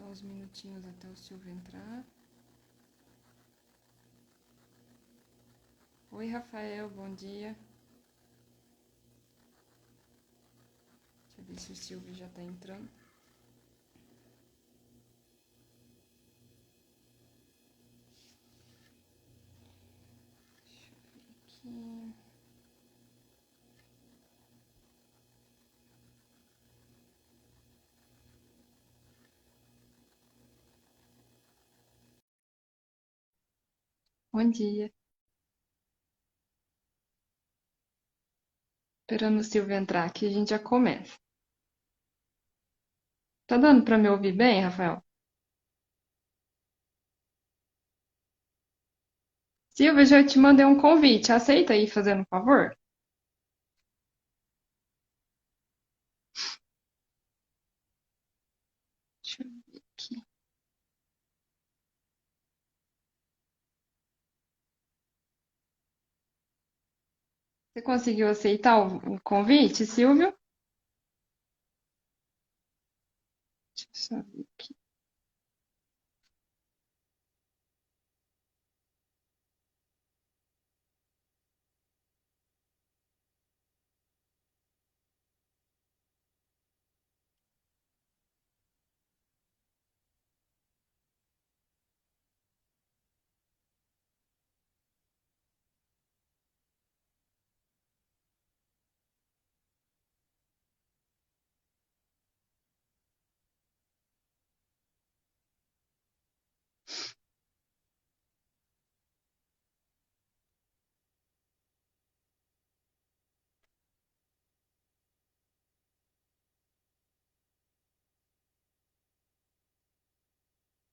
uns minutinhos até o Silvio entrar. Oi, Rafael, bom dia. Deixa eu ver se o Silvio já está entrando. Deixa eu ver aqui. Bom dia. Esperando o Silvio entrar aqui, a gente já começa. Tá dando para me ouvir bem, Rafael? Silvio, já te mandei um convite. Aceita aí, fazendo um favor? Deixa eu ver aqui. Você conseguiu aceitar o convite, Silvio? Deixa eu só ver aqui.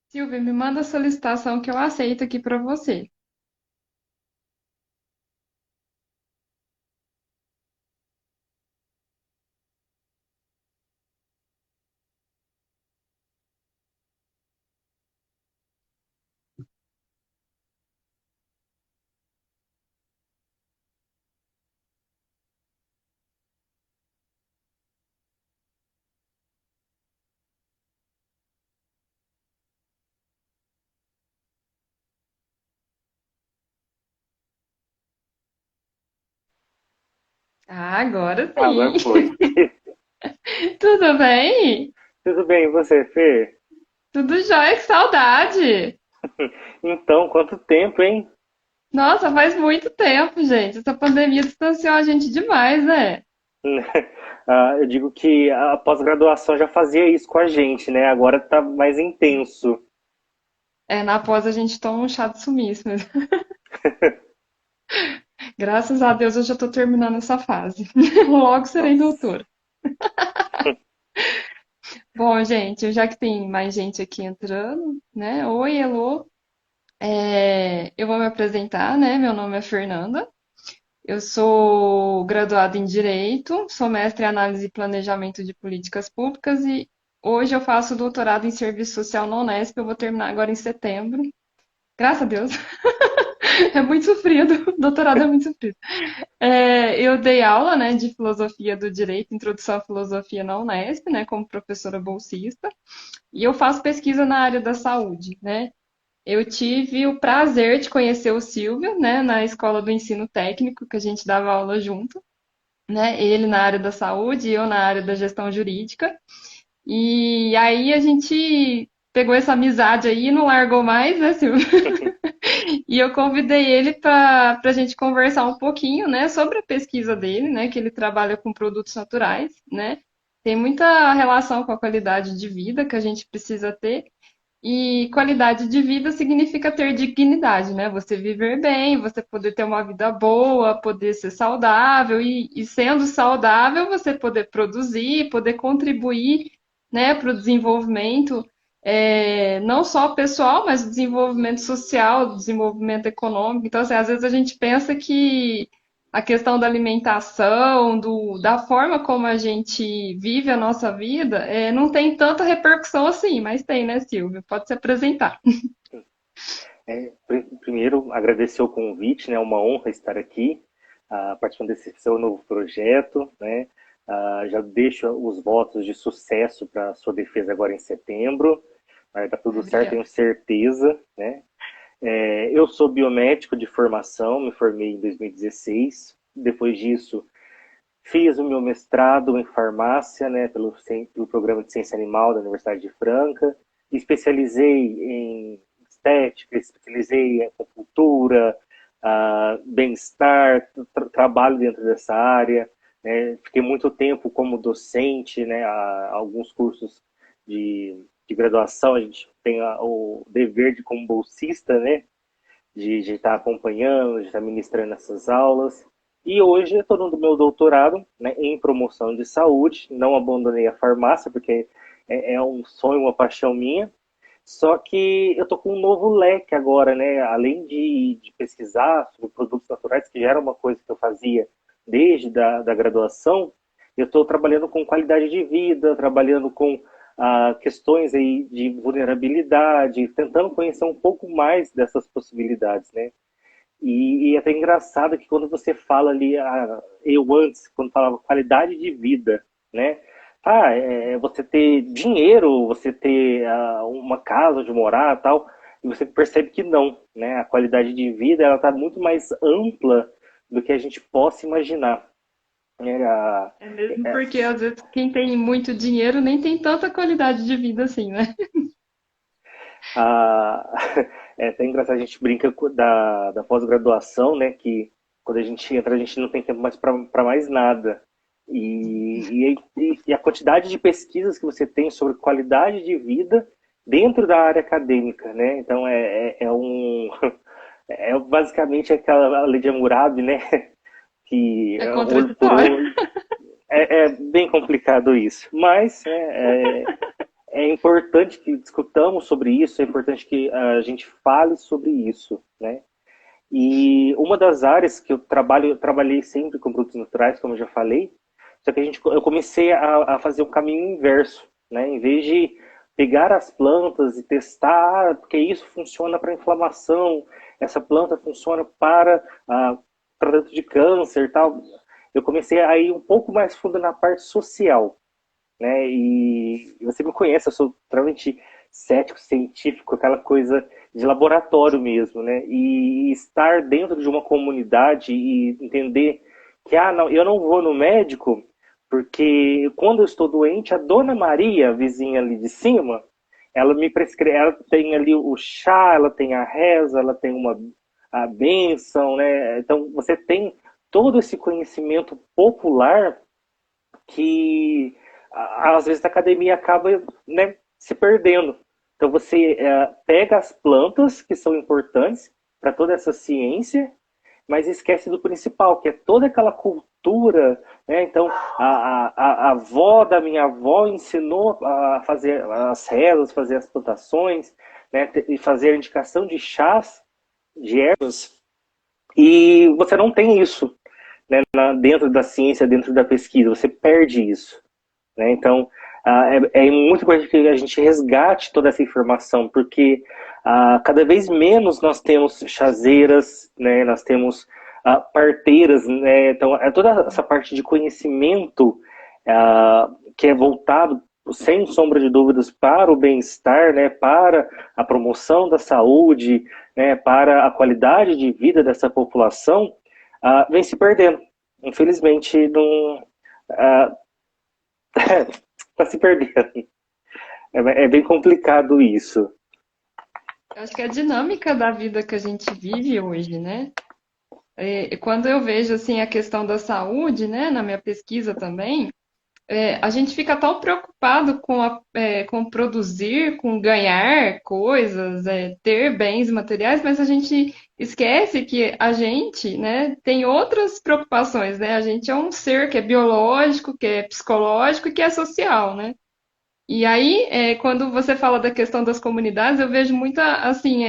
Silvio, me manda a solicitação que eu aceito aqui para você. Ah, agora Agora sim. foi. Tudo bem? Tudo bem, e você, Fê? Tudo jóia, que saudade! Então, quanto tempo, hein? Nossa, faz muito tempo, gente. Essa pandemia distanciou a gente demais, né? Eu digo que a pós-graduação já fazia isso com a gente, né? Agora tá mais intenso. É, na pós a gente toma um chá de sumiço mesmo. Graças a Deus eu já tô terminando essa fase. Logo serei Nossa. doutora. Bom, gente, já que tem mais gente aqui entrando, né? Oi, Elô. Eu vou me apresentar, né? Meu nome é Fernanda. Eu sou graduada em Direito, sou mestre em Análise e Planejamento de Políticas Públicas e hoje eu faço doutorado em Serviço Social na Unesp. Eu vou terminar agora em setembro. Graças a Deus. É muito sofrido. Doutorado é muito sofrido. Eu dei aula, né, de Filosofia do Direito, Introdução à Filosofia na Unesp, né, como professora bolsista. E eu faço pesquisa na área da saúde, né? Eu tive o prazer de conhecer o Silvio, né, na escola do ensino técnico, que a gente dava aula junto, né? Ele na área da saúde e eu na área da gestão jurídica. E aí a gente pegou essa amizade aí e não largou mais, né, Silvio? E eu convidei ele para a gente conversar um pouquinho, né, sobre a pesquisa dele, né, que ele trabalha com produtos naturais, né? Tem muita relação com a qualidade de vida que a gente precisa ter. E qualidade de vida significa ter dignidade, né? Você viver bem, você poder ter uma vida boa, poder ser saudável e sendo saudável, você poder produzir, poder contribuir, né, para o desenvolvimento, não só pessoal, mas o desenvolvimento social, o desenvolvimento econômico. Então, assim, às vezes a gente pensa que a questão da alimentação, da forma como a gente vive a nossa vida, não tem tanta repercussão assim, mas tem, né, Silvio? Pode se apresentar. Primeiro, agradecer o convite, né? É uma honra estar aqui, participando desse seu novo projeto, né? Já deixo os votos de sucesso para a sua defesa agora em setembro. Vai dar tudo certo, Obrigada. tenho certeza, né? Eu sou biomédico de formação, me formei em 2016. Depois disso, fiz o meu mestrado em farmácia, né, pelo programa de ciência animal da Universidade de Franca. Especializei em estética, especializei em acupuntura, bem-estar, trabalho dentro dessa área. Né. Fiquei muito tempo como docente, né, alguns cursos de graduação. A gente tem o dever de, como bolsista, né, de estar acompanhando, de estar ministrando essas aulas. E hoje eu estou no meu doutorado, né, em promoção de saúde. Não abandonei a farmácia, porque é um sonho, uma paixão minha. Só que eu estou com um novo leque agora, né? Além de pesquisar sobre produtos naturais, que já era uma coisa que eu fazia desde da graduação, eu estou trabalhando com qualidade de vida, trabalhando com questões aí de vulnerabilidade, tentando conhecer um pouco mais dessas possibilidades, né? E é até engraçado que quando você fala ali, eu antes, quando falava qualidade de vida, né? Você ter dinheiro, você ter uma casa onde morar tal, e você percebe que não, né? A qualidade de vida, ela está muito mais ampla do que a gente possa imaginar. Né? É mesmo porque às vezes quem tem muito dinheiro nem tem tanta qualidade de vida assim, né? A, é até engraçado, a gente brinca da pós-graduação, né? Que quando a gente entra, a gente não tem tempo mais para mais nada. E a quantidade de pesquisas que você tem sobre qualidade de vida dentro da área acadêmica, né? Então é basicamente aquela lei de Hammurabi, né? Que É olho por contraditório. olho. É bem complicado isso, mas é importante que discutamos sobre isso, é importante que a gente fale sobre isso, né? E uma das áreas que eu trabalhei sempre com produtos naturais, como eu já falei, só que eu comecei a fazer o caminho inverso, né? Em vez de pegar as plantas e testar, porque isso funciona para inflamação, essa planta funciona para tratamento de câncer e tal, eu comecei a ir um pouco mais fundo na parte social, né? E você me conhece, eu sou extremamente cético, científico, aquela coisa de laboratório mesmo, né? E estar dentro de uma comunidade e entender que, não, eu não vou no médico porque quando eu estou doente, a dona Maria, a vizinha ali de cima, ela me prescreve, ela tem ali o chá, ela tem a reza, ela tem a bênção, né? Então você tem todo esse conhecimento popular que às vezes a academia acaba, né, se perdendo. Então você pega as plantas que são importantes para toda essa ciência, mas esquece do principal, que é toda aquela cultura. Né? Então a avó da minha avó ensinou a fazer as rezas, fazer as plantações, né, e fazer a indicação de chás, de ervas, e você não tem isso, né, dentro da ciência, dentro da pesquisa, você perde isso. Né? Então, é muito importante que a gente resgate toda essa informação, porque cada vez menos nós temos chazeiras, né? Nós temos parteiras, né? Então, é toda essa parte de conhecimento que é voltado, sem sombra de dúvidas, para o bem-estar, né? Para a promoção da saúde, né? Para a qualidade de vida dessa população, vem se perdendo. Infelizmente, não, está se perdendo. É bem complicado isso. Eu acho que é a dinâmica da vida que a gente vive hoje, né? Quando eu vejo assim a questão da saúde, né, na minha pesquisa também, a gente fica tão preocupado com produzir, com ganhar coisas, ter bens materiais, mas a gente esquece que a gente, né, tem outras preocupações, né? A gente é um ser que é biológico, que é psicológico e que é social, né? E aí, quando você fala da questão das comunidades, eu vejo muita, assim,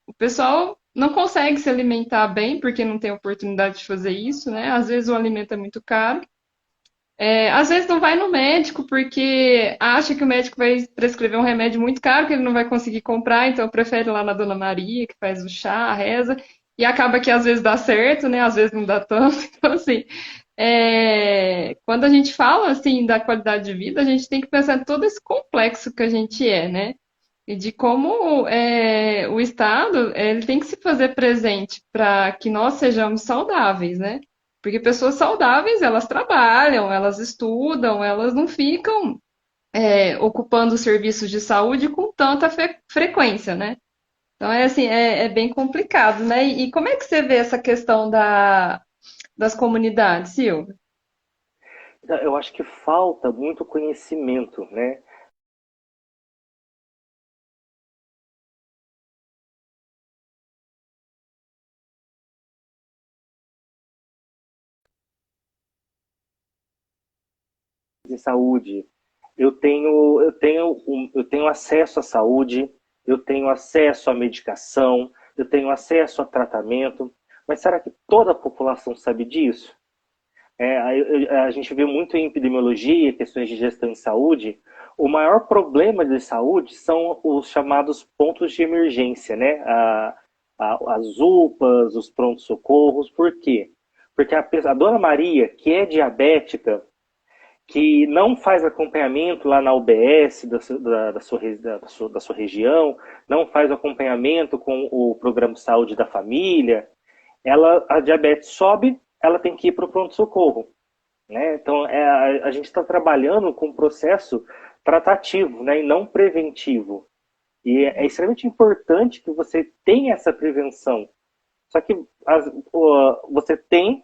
o pessoal não consegue se alimentar bem porque não tem oportunidade de fazer isso, né? Às vezes o alimento é muito caro. Às vezes não vai no médico porque acha que o médico vai prescrever um remédio muito caro que ele não vai conseguir comprar, então prefere ir lá na Dona Maria, que faz o chá, a reza, e acaba que às vezes dá certo, né? Às vezes não dá tanto. Então, assim, quando a gente fala assim da qualidade de vida, a gente tem que pensar em todo esse complexo que a gente é, né? e de como o Estado ele tem que se fazer presente para que nós sejamos saudáveis, né? Porque pessoas saudáveis, elas trabalham, elas estudam, elas não ficam ocupando os serviços de saúde com tanta frequência, né? Então é assim, é bem complicado, né? E como é que você vê essa questão das comunidades, Silvia? Eu acho que falta muito conhecimento, né? De saúde. Eu tenho acesso à saúde, eu tenho acesso à medicação, eu tenho acesso a tratamento, mas será que toda a população sabe disso? A gente vê muito em epidemiologia, questões de gestão em saúde, o maior problema de saúde são os chamados pontos de emergência, né? As UPAs, os prontos-socorros. Por quê? Porque a dona Maria, que é diabética, que não faz acompanhamento lá na UBS da sua região, não faz acompanhamento com o programa de saúde da família, a diabetes sobe, ela tem que ir para o pronto-socorro. Né? Então, a gente está trabalhando com um processo tratativo, né, e não preventivo. E é extremamente importante que você tenha essa prevenção. Só que você tem,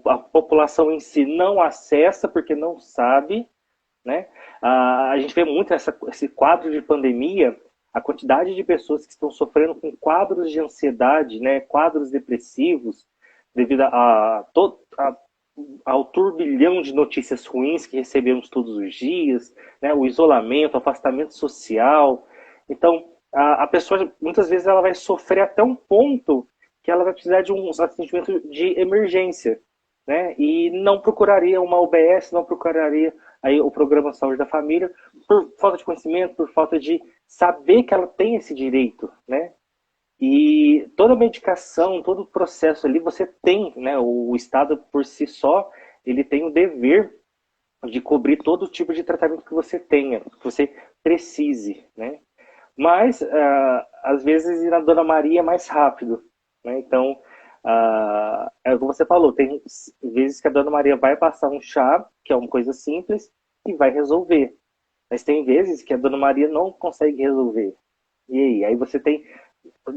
a população em si não acessa porque não sabe, né? A gente vê muito esse quadro de pandemia, a quantidade de pessoas que estão sofrendo com quadros de ansiedade, né? Quadros depressivos, devido ao turbilhão de notícias ruins que recebemos todos os dias, né? O isolamento, o afastamento social. Então, a pessoa, muitas vezes, ela vai sofrer até um ponto que ela vai precisar de um atendimento de emergência, né? E não procuraria uma UBS, não procuraria aí o programa de saúde da família por falta de conhecimento, por falta de saber que ela tem esse direito, né? E toda medicação, todo o processo ali, você tem, né? O Estado por si só, ele tem o dever de cobrir todo tipo de tratamento que você tenha, que você precise, né? Mas, às vezes, ir na Dona Maria é mais rápido, né? Então, é como você falou, tem vezes que a Dona Maria vai passar um chá, que é uma coisa simples, e vai resolver. Mas tem vezes que a Dona Maria não consegue resolver. E aí? Aí você tem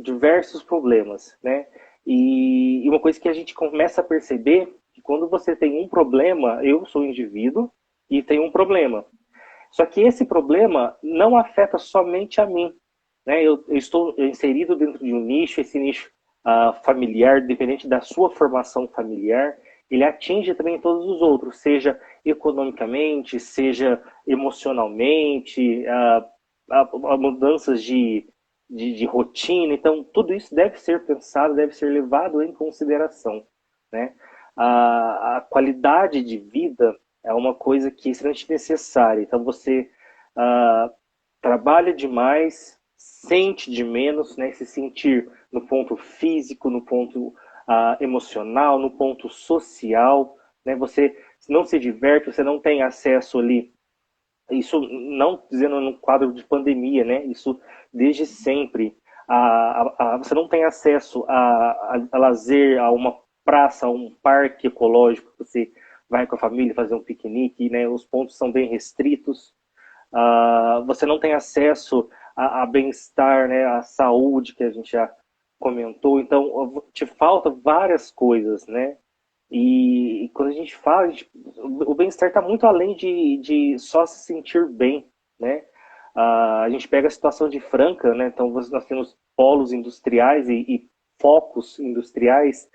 diversos problemas, né? E uma coisa que a gente começa a perceber, que quando você tem um problema, eu sou um indivíduo e tenho um problema. Só que esse problema não afeta somente a mim. Né? Eu estou inserido dentro de um nicho, esse nicho familiar, dependente da sua formação familiar, ele atinge também todos os outros, seja economicamente, seja emocionalmente, mudanças de rotina. Então, tudo isso deve ser pensado, deve ser levado em consideração. Né? A qualidade de vida é uma coisa que é extremamente necessária. Então, você uh, trabalha demais, sente de menos, né? Se sentir no ponto físico, no ponto emocional, no ponto social. Né? Você não se diverte, você não tem acesso ali. Isso não dizendo no quadro de pandemia, né? Isso desde sempre. Você não tem acesso a lazer, a uma praça, a um parque ecológico. Você vai com a família fazer um piquenique, né? Os pontos são bem restritos. Você não tem acesso a bem-estar, né? A saúde, que a gente já comentou. Então, te falta várias coisas, né? E quando a gente fala, o bem-estar está muito além de só se sentir bem, né? A gente pega a situação de Franca, né? Então nós temos polos industriais e focos industriais,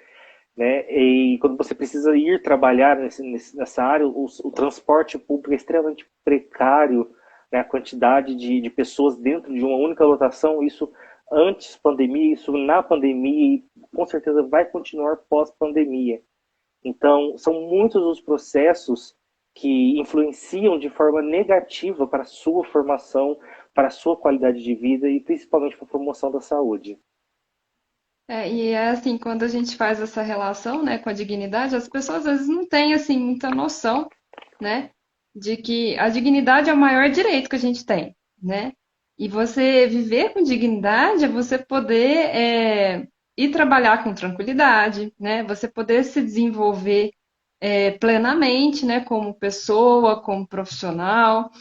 né? E quando você precisa ir trabalhar nessa área, o transporte público é extremamente precário, né? A quantidade de pessoas dentro de uma única lotação, isso antes pandemia, isso na pandemia e com certeza vai continuar pós-pandemia. Então, são muitos os processos que influenciam de forma negativa para a sua formação, para a sua qualidade de vida e principalmente para a promoção da saúde. E é assim, quando a gente faz essa relação, né, com a dignidade, as pessoas às vezes não têm assim muita noção, né, de que a dignidade é o maior direito que a gente tem, né? E você viver com dignidade é você poder ir trabalhar com tranquilidade, né? Você poder se desenvolver plenamente, né? Como pessoa, como profissional,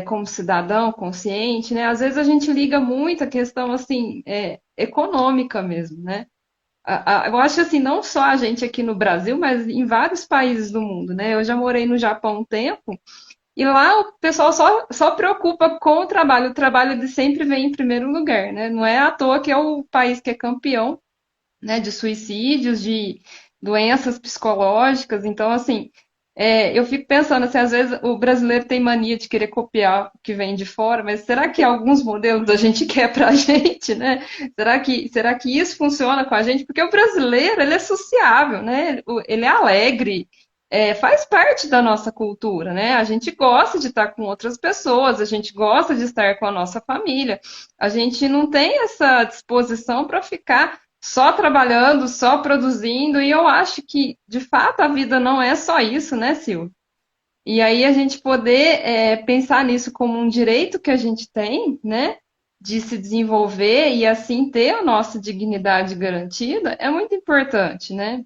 como cidadão consciente, né? Às vezes a gente liga muito a questão assim econômica mesmo, né? Eu acho assim, não só a gente aqui no Brasil, mas em vários países do mundo, né? Eu já morei no Japão um tempo e lá o pessoal só preocupa com o trabalho de sempre vem em primeiro lugar, né? Não é à toa que é o país que é campeão, né, de suicídios, de doenças psicológicas. Então, assim, eu fico pensando assim, às vezes o brasileiro tem mania de querer copiar o que vem de fora, mas será que alguns modelos a gente quer pra gente, né? Será que isso funciona com a gente? Porque o brasileiro, ele é sociável, né? Ele é alegre, faz parte da nossa cultura, né? A gente gosta de estar com outras pessoas, a gente gosta de estar com a nossa família. A gente não tem essa disposição para ficar só trabalhando, só produzindo, e eu acho que, de fato, a vida não é só isso, né, Sil? E aí a gente poder pensar nisso como um direito que a gente tem, né, de se desenvolver e assim ter a nossa dignidade garantida, é muito importante, né?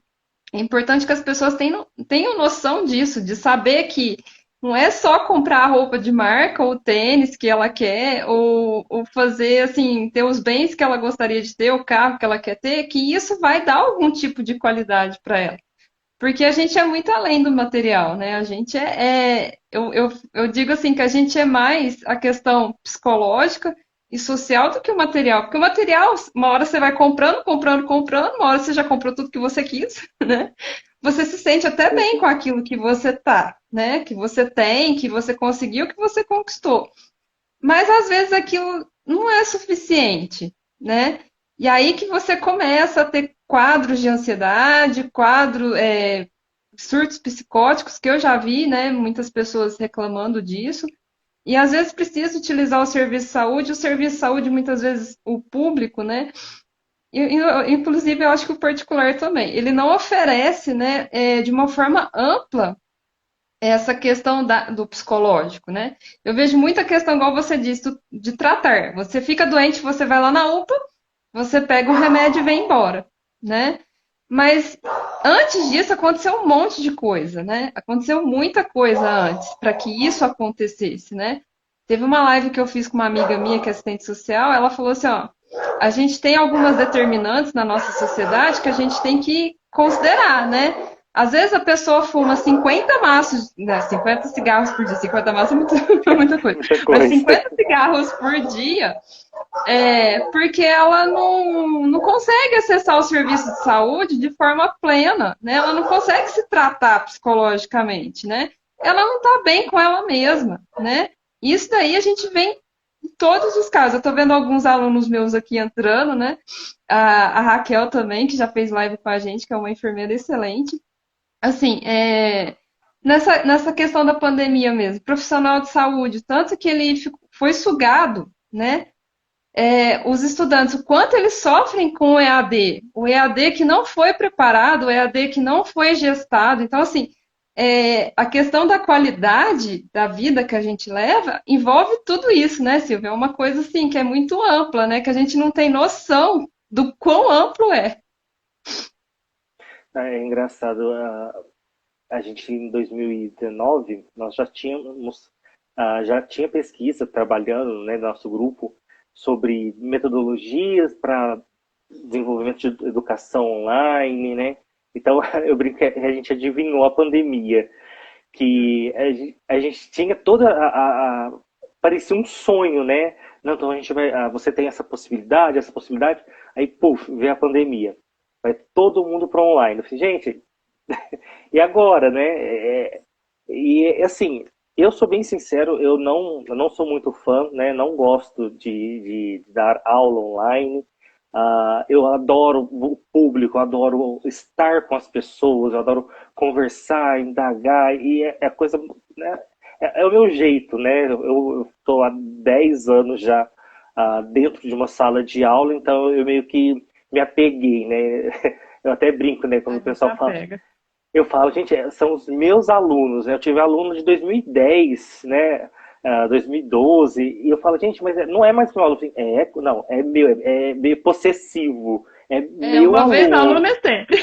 É importante que as pessoas tenham noção disso, de saber que não é só comprar a roupa de marca ou o tênis que ela quer, ou fazer assim, ter os bens que ela gostaria de ter, o carro que ela quer ter, que isso vai dar algum tipo de qualidade para ela. Porque a gente é muito além do material, né? A gente eu digo assim que a gente é mais a questão psicológica e social do que o material. Porque o material, uma hora você vai comprando, comprando, comprando, uma hora você já comprou tudo que você quis, né? Você se sente até bem com aquilo que você tá, né? Que você tem, que você conseguiu, que você conquistou. Mas às vezes aquilo não é suficiente, né? E aí que você começa a ter quadros de ansiedade, surtos psicóticos, que eu já vi, né? Muitas pessoas reclamando disso. E às vezes precisa utilizar o serviço de saúde, muitas vezes o público, né? Inclusive, eu acho que o particular também. Ele não oferece, né, de uma forma ampla essa questão do psicológico, né? Eu vejo muita questão, igual você disse, de tratar. Você fica doente, você vai lá na UPA, você pega o remédio e vem embora, né? Mas antes disso aconteceu um monte de coisa, né? Aconteceu muita coisa antes para que isso acontecesse, né? Teve uma live que eu fiz com uma amiga minha que é assistente social, ela falou assim, ó, a gente tem algumas determinantes na nossa sociedade que a gente tem que considerar, né? Às vezes a pessoa fuma 50 maços, né, 50 cigarros por dia, 50 maços é muita coisa, Muita mas coisa. 50 cigarros por dia porque ela não consegue acessar o serviço de saúde de forma plena, né? Ela não consegue se tratar psicologicamente, né? Ela não está bem com ela mesma, né? Isso daí a gente vê em todos os casos. Eu estou vendo alguns alunos meus aqui entrando, né? A Raquel também, que já fez live com a gente, que é uma enfermeira excelente. Assim, nessa questão da pandemia mesmo, profissional de saúde, tanto que ele foi sugado, né? Os estudantes, o quanto eles sofrem com o EAD que não foi preparado, o EAD que não foi gestado. Então, assim, a questão da qualidade da vida que a gente leva envolve tudo isso, né, Silvia? É uma coisa assim que é muito ampla, né? Que a gente não tem noção do quão amplo é. É engraçado, a gente em 2019, nós já tínhamos, já tinha pesquisa trabalhando, né, no nosso grupo sobre metodologias para desenvolvimento de educação online, né? Então eu brinco que a gente adivinhou a pandemia, que a gente tinha toda parecia um sonho, né? Não, então a gente vai, você tem essa possibilidade, aí puf, veio a pandemia. Vai todo mundo para online. Eu falei, gente, e agora, né? Assim, eu sou bem sincero, eu não sou muito fã, né? Não gosto de dar aula online. Eu adoro o público, eu adoro estar com as pessoas, eu adoro conversar, indagar, e é coisa, né? É o meu jeito, né? Eu estou há 10 anos já dentro de uma sala de aula, então eu meio que me apeguei, né? Eu até brinco, né? Quando A o gente pessoal fala, apega. eu falo, gente, são os meus alunos, né? Eu tive aluno de 2010, né? 2012, e eu falo, gente, mas não é mais meu aluno. Não, é meu, é meio possessivo, é É meu uma vez aluno. aluno é sempre.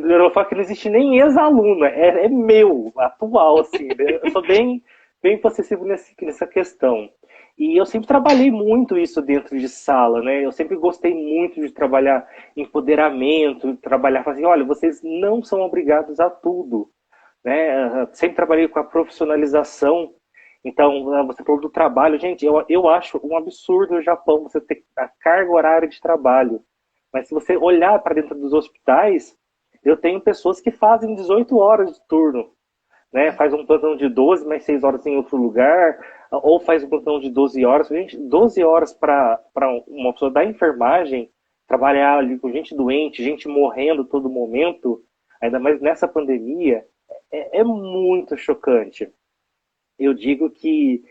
Eu falo que não existe nem ex-aluno, é meu, atual, assim. Né? Eu sou bem possessivo nessa questão. E eu sempre trabalhei muito isso dentro de sala, né? Eu sempre gostei muito de trabalhar empoderamento, trabalhar assim, olha, vocês não são obrigados a tudo, né? Sempre trabalhei com a profissionalização. Então, você falou do trabalho. Gente, eu acho um absurdo no Japão você ter a carga horária de trabalho. Mas se você olhar para dentro dos hospitais, eu tenho pessoas que fazem 18 horas de turno, né? Faz um plantão de 12, mais 6 horas em outro lugar, ou faz um plantão de 12 horas. Gente, 12 horas para uma pessoa da enfermagem trabalhar ali com gente doente, gente morrendo todo momento, ainda mais nessa pandemia, é muito chocante. Eu digo que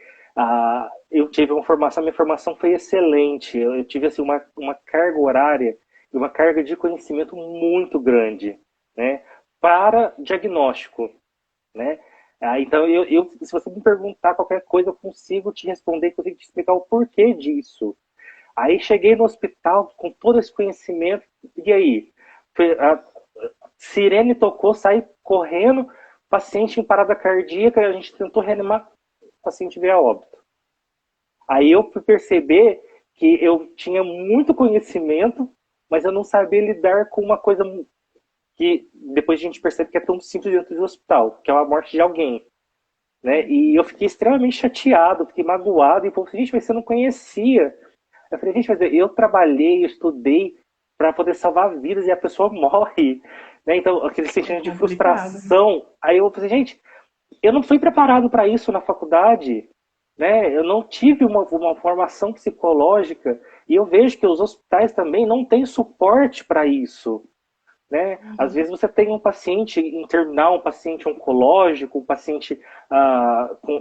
eu tive uma formação, minha formação foi excelente. Eu tive assim, uma carga horária e uma carga de conhecimento muito grande, né, para diagnóstico, né? Então, se você me perguntar qualquer coisa, eu consigo te responder, consigo te explicar o porquê disso. Aí cheguei no hospital com todo esse conhecimento, e aí? A sirene tocou, saí correndo, paciente em parada cardíaca, a gente tentou reanimar, o paciente veio a óbito. Aí eu fui perceber que eu tinha muito conhecimento, mas eu não sabia lidar com uma coisa que depois a gente percebe que é tão simples dentro do hospital, que é a morte de alguém. Né? E eu fiquei extremamente chateado, fiquei magoado, e falei, gente, mas você não conhecia. Eu falei, gente, mas eu trabalhei, eu estudei para poder salvar vidas e a pessoa morre. Né? Então, aquele É sentimento de complicado. frustração. Aí eu falei, gente, eu não fui preparado para isso na faculdade. Né? Eu não tive uma formação psicológica. E eu vejo que os hospitais também não têm suporte para isso. Né? Às Uhum. vezes você tem um paciente em terminal, um paciente oncológico, um paciente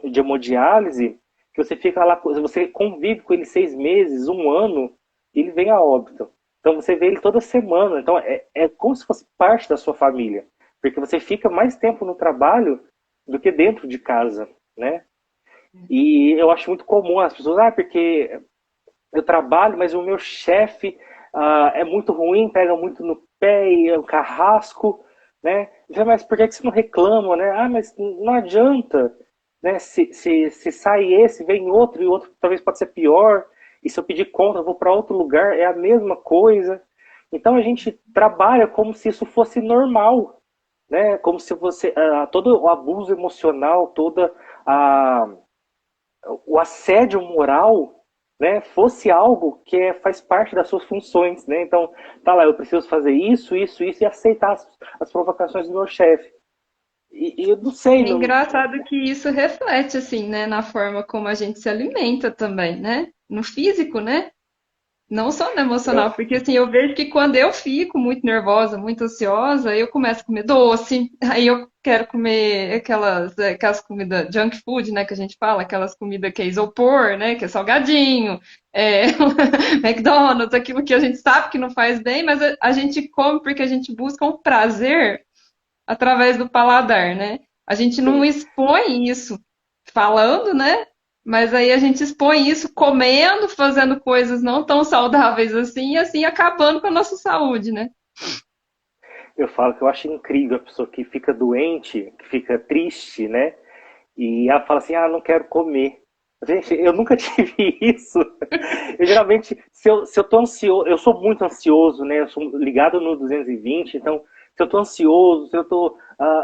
de hemodiálise, que você fica lá, você convive com ele 6 meses, um ano, e ele vem a óbito. Então você vê ele toda semana. Então é como se fosse parte da sua família, porque você fica mais tempo no trabalho do que dentro de casa, né? E eu acho muito comum as pessoas, porque eu trabalho, mas o meu chefe é muito ruim, pega muito no pé e é um carrasco, né? Mas por que você não reclama, né? Mas não adianta, né? Se sai esse, vem outro, e outro talvez pode ser pior, e se eu pedir conta, eu vou para outro lugar, é a mesma coisa. Então a gente trabalha como se isso fosse normal, né? Como se você, todo o abuso emocional, toda a o assédio moral, né, fosse algo que faz parte das suas funções, né? Então, tá lá, eu preciso fazer isso e aceitar as provocações do meu chefe. E eu não sei, É engraçado que isso reflete, assim, né, na forma como a gente se alimenta também, né? No físico, né? Não só no eu, emocional, porque assim, eu vejo que quando eu fico muito nervosa, muito ansiosa, eu começo a comer doce, aí eu quero comer aquelas comidas junk food, né, que a gente fala, aquelas comidas que é isopor, né, que é salgadinho, é, McDonald's, aquilo que a gente sabe que não faz bem, mas a gente come porque a gente busca um prazer através do paladar, né? A gente não sim, expõe isso falando, né? Mas aí a gente expõe isso comendo, fazendo coisas não tão saudáveis assim, e assim acabando com a nossa saúde, né? eu falo que eu acho incrível a pessoa que fica doente, que fica triste, né? E ela fala assim, não quero comer. Gente, eu nunca tive isso. Eu geralmente, se eu tô ansioso, eu sou muito ansioso, né? Eu sou ligado no 220, então, se eu tô ansioso, se eu tô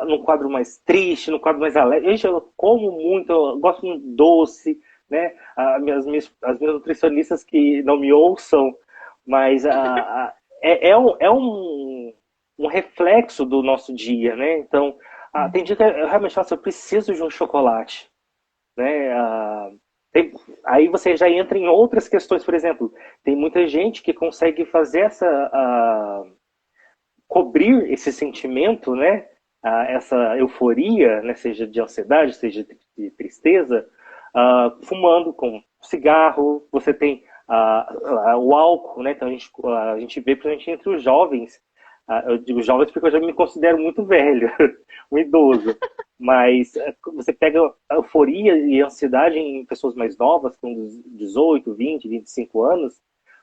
num quadro mais triste, num quadro mais alegre, gente, eu como muito, eu gosto de um doce, né? As minhas nutricionistas que não me ouçam, mas é um reflexo do nosso dia, né? Então, tem dia que eu realmente falo assim, eu preciso de um chocolate, né? Aí você já entra em outras questões, por exemplo, tem muita gente que consegue fazer cobrir esse sentimento, né? Essa euforia, né? Seja de ansiedade, seja de tristeza, fumando com cigarro. Você tem o álcool, né? Então a gente vê principalmente entre os jovens. Eu digo jovens porque eu já me considero muito velho, um idoso. Mas você pega a euforia e ansiedade em pessoas mais novas, com 18, 20, 25 anos,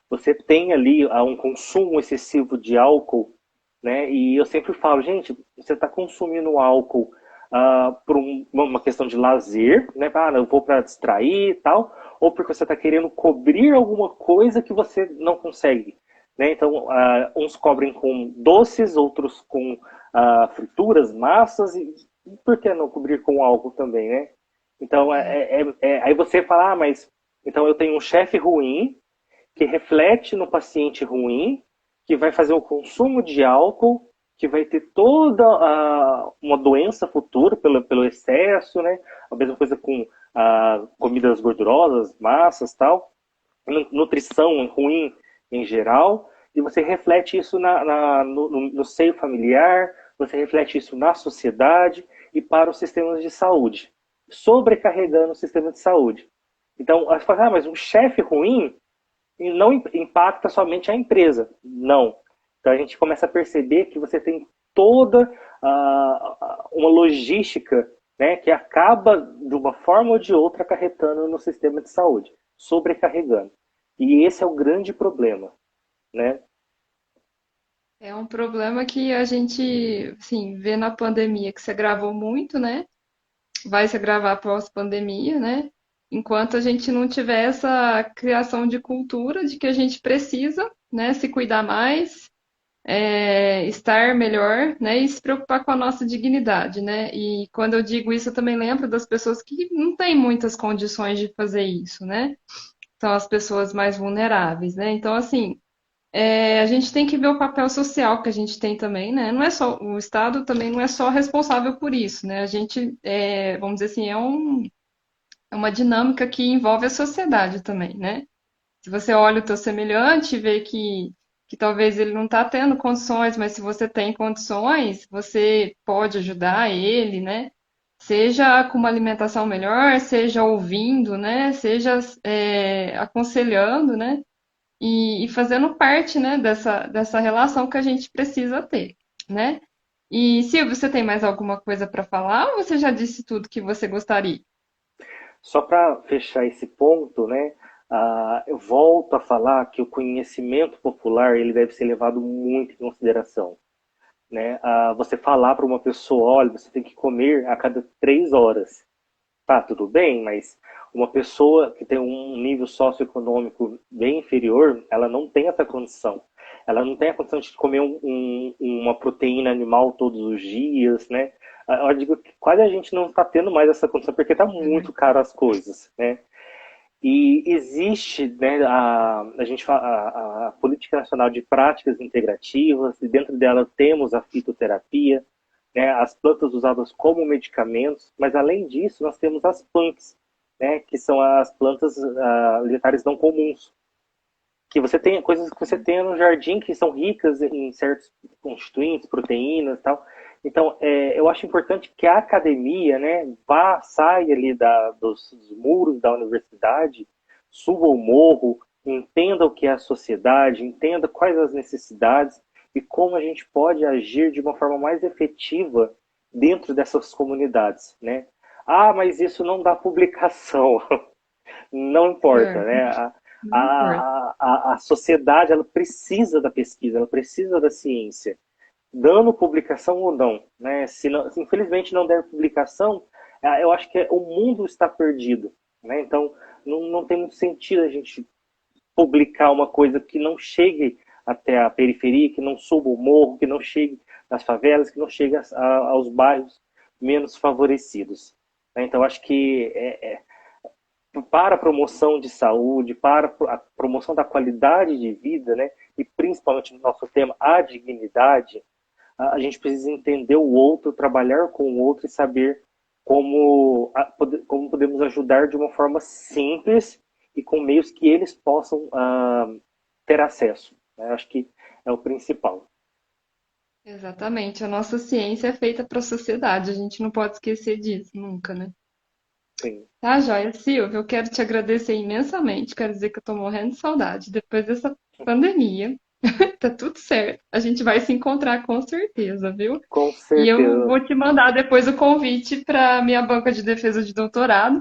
você tem ali um consumo excessivo de álcool, né? E eu sempre falo, gente, você está consumindo álcool por uma questão de lazer, né? Ah, eu vou para distrair e tal, ou porque você está querendo cobrir alguma coisa que você não consegue, né? Então, uns cobrem com doces, outros com frituras, massas, e por que não cobrir com álcool também, né? Então, aí você fala, mas então eu tenho um chefe ruim que reflete no paciente ruim, que vai fazer o consumo de álcool, que vai ter toda uma doença futura pelo excesso, né? A mesma coisa com comidas gordurosas, massas, tal, nutrição ruim em geral, e você reflete isso no seio familiar, você reflete isso na sociedade e para os sistemas de saúde, sobrecarregando o sistema de saúde. Então, você fala, mas um chefe ruim não impacta somente a empresa. Não. Então a gente começa a perceber que você tem toda uma logística, né, que acaba, de uma forma ou de outra, acarretando no sistema de saúde, sobrecarregando. E esse é o grande problema, né? É um problema que a gente, assim, vê na pandemia, que se agravou muito, né? Vai se agravar pós-pandemia, né? Enquanto a gente não tiver essa criação de cultura de que a gente precisa, né, se cuidar mais, estar melhor, né, e se preocupar com a nossa dignidade, né? E quando eu digo isso, eu também lembro das pessoas que não têm muitas condições de fazer isso, né? São as pessoas mais vulneráveis, né? Então, assim, a gente tem que ver o papel social que a gente tem também, né? Não é só o Estado também não é só responsável por isso, né? A gente, vamos dizer assim, é uma dinâmica que envolve a sociedade também, né? Se você olha o teu semelhante e vê que talvez ele não está tendo condições, mas se você tem condições, você pode ajudar ele, né? Seja com uma alimentação melhor, seja ouvindo, né? Seja aconselhando, né? E fazendo parte, né, dessa relação que a gente precisa ter, né? E Silvio, você tem mais alguma coisa para falar ou você já disse tudo que você gostaria? Só para fechar esse ponto, né? Eu volto a falar que o conhecimento popular ele deve ser levado muito em consideração, né? Você falar para uma pessoa, olha, você tem que comer a cada 3 horas. Tá, tudo bem, mas uma pessoa que tem um nível socioeconômico bem inferior, ela não tem essa condição. Ela não tem a condição de comer uma proteína animal todos os dias, né? Eu digo que quase a gente não está tendo mais essa condição porque está muito caro as coisas, né? E existe, né, a Política Nacional de Práticas Integrativas, e dentro dela temos a fitoterapia, né, as plantas usadas como medicamentos, mas além disso nós temos as PANCs, né, que são as plantas alimentares não comuns, que você tem coisas que você tem no jardim que são ricas em certos constituintes, proteínas e tal. Então, eu acho importante que a academia, né, saia ali dos muros da universidade, suba o morro, entenda o que é a sociedade, entenda quais as necessidades e como a gente pode agir de uma forma mais efetiva dentro dessas comunidades, né? Ah, mas isso não dá publicação. Não importa, É, né? não importa. A sociedade ela precisa da pesquisa, ela precisa da ciência, dando publicação ou não, né? Se infelizmente não der publicação, eu acho que o mundo está perdido, né? Então não tem muito sentido a gente publicar uma coisa que não chegue até a periferia, que não suba o morro, que não chegue nas favelas, que não chegue aos bairros menos favorecidos. Né? Então acho que para a promoção de saúde, para a promoção da qualidade de vida, né? E principalmente no nosso tema, a dignidade, a gente precisa entender o outro, trabalhar com o outro e saber como podemos ajudar de uma forma simples e com meios que eles possam ter acesso. Né? Acho que é o principal. Exatamente. A nossa ciência é feita para a sociedade. A gente não pode esquecer disso nunca, né? Sim. Tá, joia. Silvio, eu quero te agradecer imensamente. Quero dizer que eu tô morrendo de saudade depois dessa pandemia. Tá tudo certo. A gente vai se encontrar com certeza, viu? Com E eu certeza. vou te mandar depois o convite para minha banca de defesa de doutorado,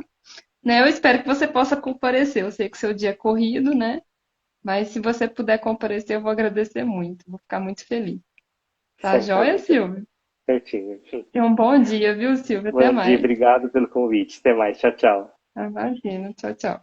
né? Eu espero que você possa comparecer. Eu sei que seu dia é corrido, né? Mas se você puder comparecer, eu vou agradecer muito. Vou ficar muito feliz. Tá joia, Certamente. Silvio? Certinho. Tenha um bom dia, viu, Silvio? Até Bom dia, mais. obrigado pelo convite. Até mais. Tchau, tchau. Imagina. Tchau, tchau.